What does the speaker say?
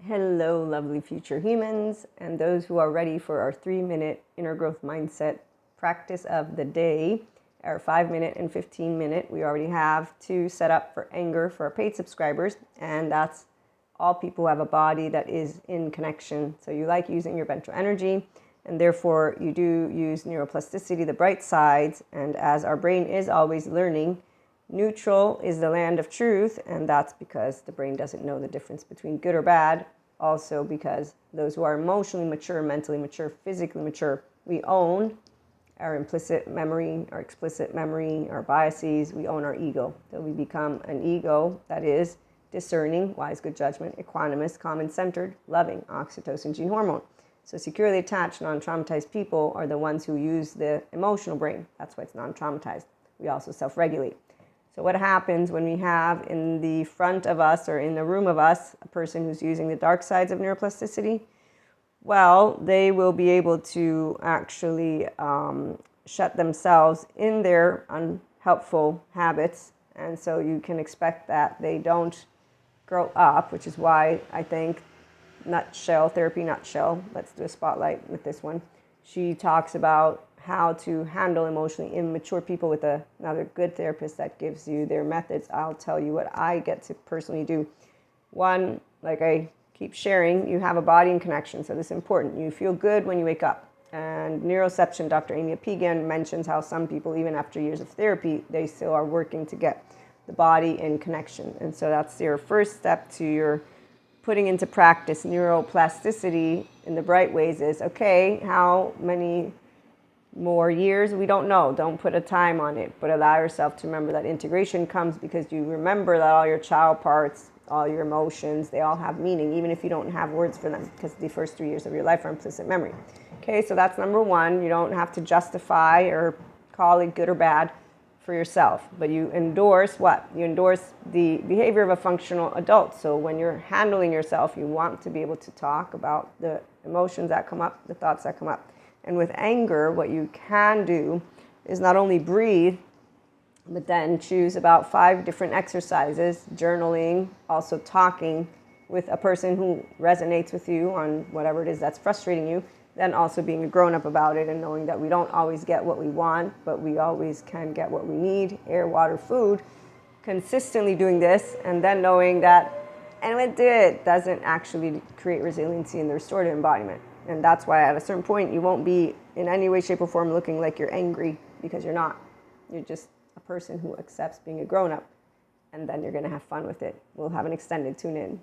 Hello, lovely future humans, and those who are ready for our 3-minute inner growth mindset practice of the day. Our 5-minute and 15-minute, we already have 2 set up for anger for our paid subscribers, and that's all people who have a body that is in connection. So you like using your ventral energy, and therefore you do use neuroplasticity, the bright sides, and as our brain is always learning, neutral is the land of truth, and that's because the brain doesn't know the difference between good or bad. Also because those who are emotionally mature, mentally mature, physically mature, we own our implicit memory, our explicit memory, our biases, we own our ego. So we become an ego that is discerning, wise, good judgment, equanimous, common-centered, loving, oxytocin gene hormone. So securely attached, non-traumatized people are the ones who use the emotional brain. That's why it's non-traumatized. We also self-regulate. So what happens when we have in the front of us or in the room of us a person who's using the dark sides of neuroplasticity? Well, they will be able to actually shut themselves in their unhelpful habits. And so you can expect that they don't grow up, which is why I think therapy nutshell, let's do a spotlight with this one. She talks about how to handle emotionally immature people with another good therapist that gives you their methods. I'll tell you what I get to personally do. One, like I keep sharing, you have a body in connection, so this is important. You feel good when you wake up. And neuroception, Dr. IHP-IG mentions how some people, even after years of therapy, they still are working to get the body in connection. And so that's your first step to your putting into practice neuroplasticity in the bright ways is, okay, how many more years? We don't know. Don't put a time on it, but allow yourself to remember that integration comes because you remember that all your child parts, all your emotions, they all have meaning, even if you don't have words for them, because the first 3 years of your life are implicit memory. Okay, so that's number one. You don't have to justify or call it good or bad for yourself, but you endorse what? You endorse the behavior of a functional adult. So when you're handling yourself, you want to be able to talk about the emotions that come up, the thoughts that come up. And with anger, what you can do is not only breathe, but then choose about 5 different exercises, journaling, also talking with a person who resonates with you on whatever it is that's frustrating you, then also being a grown-up about it and knowing that we don't always get what we want, but we always can get what we need, air, water, food, consistently doing this, and then knowing that, and it did, doesn't actually create resiliency in the restorative embodiment. And that's why at a certain point, you won't be in any way, shape, or form looking like you're angry, because you're not. You're just a person who accepts being a grown-up, and then you're going to have fun with it. We'll have an extended tune in.